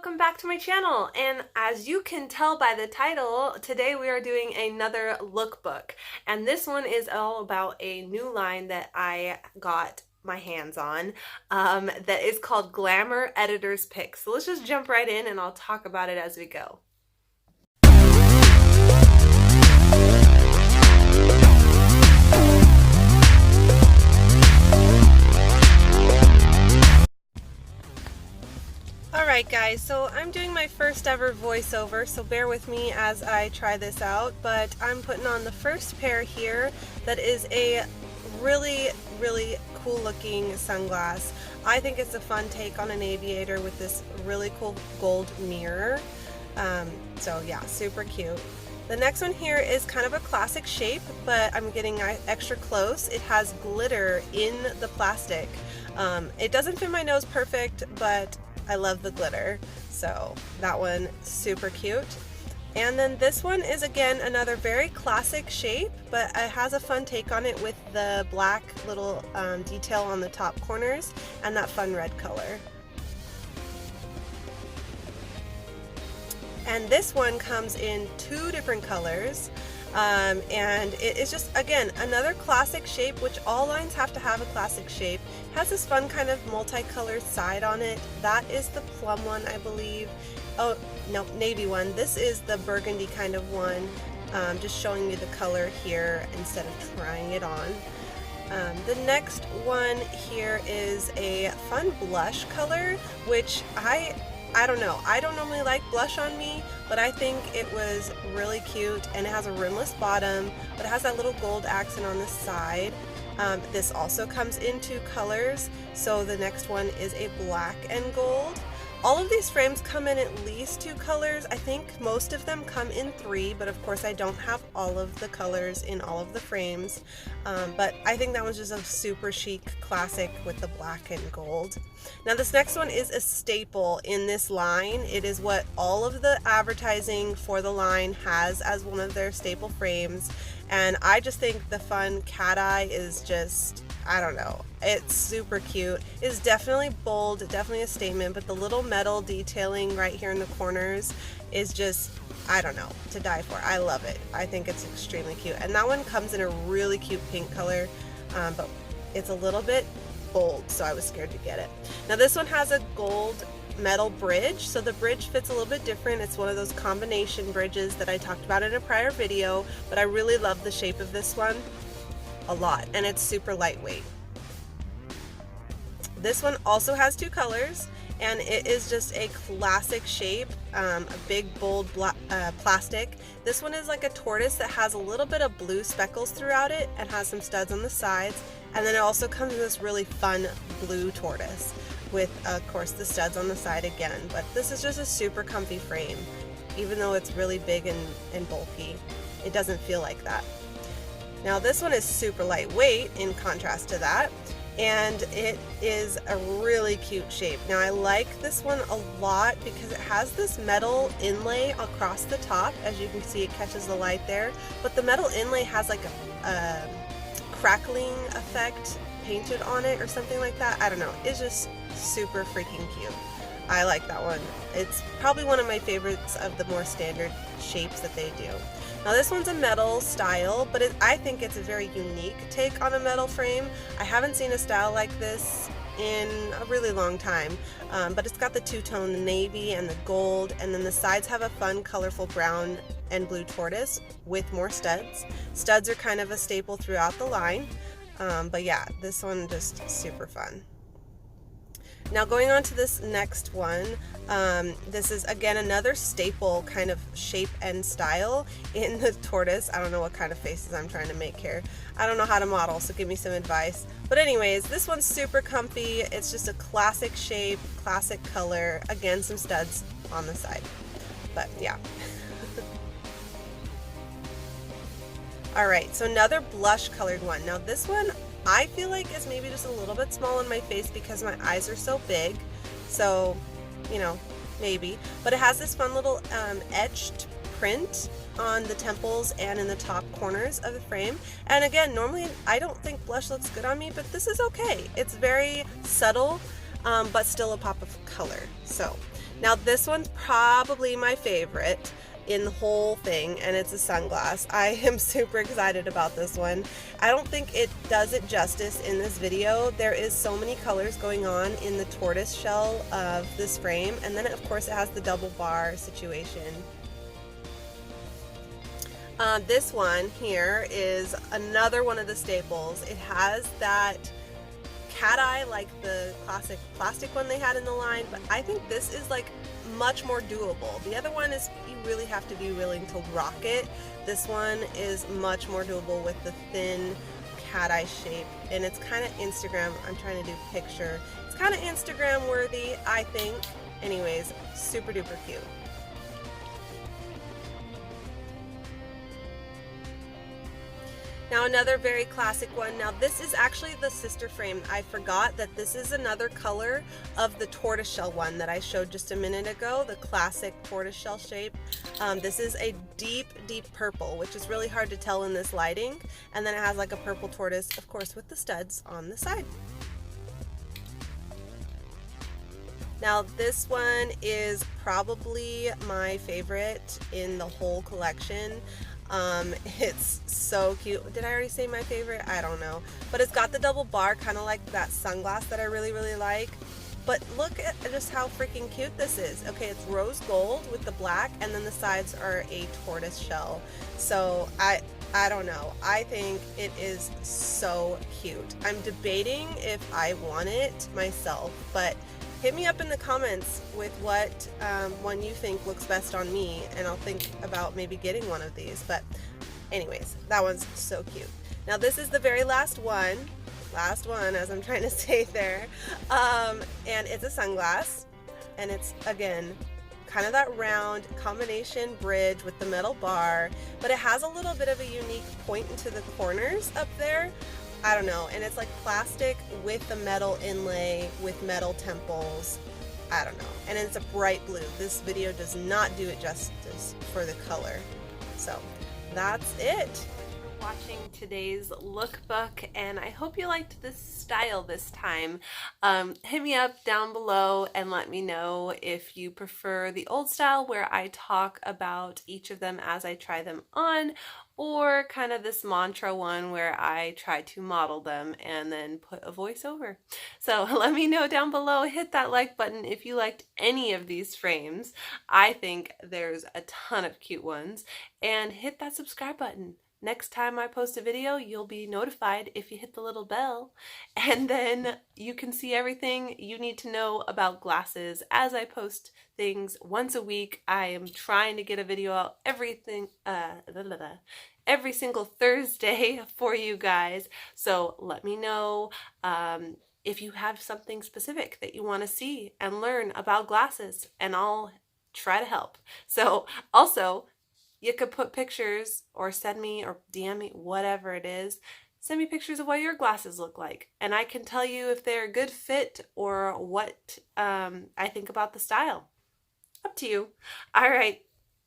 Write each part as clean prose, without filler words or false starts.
welcome back to my channel. And as you can tell by the title, today we are doing another lookbook. And this one is all about a new line that I got my hands on that is called Glamour Editor's Picks. So let's just jump right in and I'll talk about it as we go. Alright guys, so I'm doing my first ever voiceover, so bear with me as I try this out, but I'm putting on the first pair here that is a really cool looking sunglass. I think it's a fun take on an aviator with this really cool gold mirror. So yeah, super cute. The next one here is kind of a classic shape, but I'm getting extra close. It has glitter in the plastic. It doesn't fit my nose perfect, but I love the glitter, so that one super cute. And then this one is again another very classic shape, but it has a fun take on it with the black little detail on the top corners and that fun red color. And this one comes in two different colors. And it is just, again, another classic shape, which all lines have to have a classic shape. It has this fun kind of multicolored side on it. That is the plum one, I believe. Oh, no, navy one. This is the burgundy kind of one. Just showing you the color here instead of trying it on. The next one here is a fun blush color, which I don't know. I don't normally like blush on me, but I think it was really cute, and it has a rimless bottom, but it has that little gold accent on the side. This also comes in two colors, so the next one is a black and gold. All of these frames come in at least two colors. I think most of them come in three, but of course I don't have all of the colors in all of the frames. But I think that was just a super chic classic with the black and gold. Now this next one is a staple in this line. It is what all of the advertising for the line has as one of their staple frames. And I just think the fun cat eye is just, I don't know, it's super cute. It's definitely bold, definitely a statement, but the little metal detailing right here in the corners is just, I don't know, to die for. I love it. I think it's extremely cute. And that one comes in a really cute pink color, but it's a little bit bold, so I was scared to get it. Now this one has a gold metal bridge, so the bridge fits a little bit different. It's one of those combination bridges that I talked about in a prior video, but I really love the shape of this one a lot, and it's super lightweight. This one also has two colors, and it is just a classic shape, a big bold plastic. This one is like a tortoise that has a little bit of blue speckles throughout it and has some studs on the sides, and then it also comes in this really fun blue tortoise with of course the studs on the side again. But this is just a super comfy frame. Even though it's really big and bulky, it doesn't feel like that. Now this one is super lightweight in contrast to that, and it is a really cute shape. Now I like this one a lot because it has this metal inlay across the top. As you can see, it catches the light there, but the metal inlay has like a crackling effect painted on it or something like that. I don't know, it's just super freaking cute. I like that one. It's probably one of my favorites of the more standard shapes that they do. Now this one's a metal style, but I think it's a very unique take on a metal frame. I haven't seen a style like this in a really long time, but it's got the two-tone, the navy and the gold, and then the sides have a fun colorful brown and blue tortoise with more studs. Studs are kind of a staple throughout the line, but yeah, this one just super fun. Now going on to this next one, this is again another staple kind of shape and style in the tortoise. I don't know what kind of faces I'm trying to make here. I don't know how to model, so give me some advice. But anyways, this one's super comfy. It's just a classic shape, classic color. Again, some studs on the side. But yeah. Alright, so another blush colored one. Now this one I feel like is maybe just a little bit small on my face because my eyes are so big, so you know, maybe, but it has this fun little etched print on the temples and in the top corners of the frame. And again, normally I don't think blush looks good on me, but this is okay. It's very subtle, but still a pop of color. So Now this one's probably my favorite in the whole thing, and it's a sunglass. I am super excited about this one. I don't think it does it justice in this video. There is so many colors going on in the tortoise shell of this frame, and then of course it has the double bar situation. This one here is another one of the staples. It has that cat eye like the classic plastic one they had in the line, but I think this is like much more doable. The other one is you really have to be willing to rock it. This one is much more doable with the thin cat eye shape, and it's kind of Instagram. I'm trying to do picture. It's kind of Instagram worthy, I think. Anyways, super duper cute. Now another very classic one. Now this is actually the sister frame. I forgot that this is another color of the tortoiseshell one that I showed just a minute ago, the classic tortoiseshell shape. This is a deep, deep purple, which is really hard to tell in this lighting. And then it has like a purple tortoise, of course, with the studs on the side. Now this one is probably my favorite in the whole collection. It's so cute. Did I already say my favorite? I don't know. But it's got the double bar, kind of like that sunglass that I really, really like. But look at just how freaking cute this is. Okay, it's rose gold with the black, and then the sides are a tortoise shell. So I don't know. I think it is so cute. I'm debating if I want it myself, but hit me up in the comments with what one you think looks best on me, and I'll think about maybe getting one of these. But anyways, that one's so cute. Now this is the very last one as I'm trying to say there, and it's a sunglass, and it's again kind of that round combination bridge with the metal bar, but it has a little bit of a unique point into the corners up there. I don't know, and it's like plastic with the metal inlay with metal temples. I don't know, and it's a bright blue. This video does not do it justice for the color. So that's it. Watching today's lookbook, and I hope you liked this style this time. Hit me up down below and let me know if you prefer the old style where I talk about each of them as I try them on, or kind of this mantra one where I try to model them and then put a voiceover. So let me know down below. Hit that like button if you liked any of these frames. I think there's a ton of cute ones. And hit that subscribe button. Next time I post a video, you'll be notified if you hit the little bell, and then you can see everything you need to know about glasses as I post things once a week. I am trying to get a video out every single Thursday for you guys, so let me know if you have something specific that you want to see and learn about glasses, and I'll try to help. So also, you could put pictures or send me or DM me, whatever it is. Send me pictures of what your glasses look like, and I can tell you if they're a good fit or what I think about the style. Up to you. All right,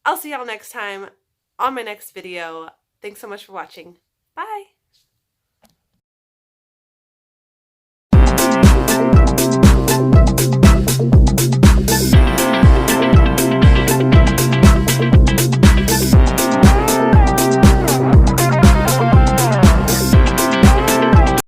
I'll see y'all next time on my next video. Thanks so much for watching. Bye.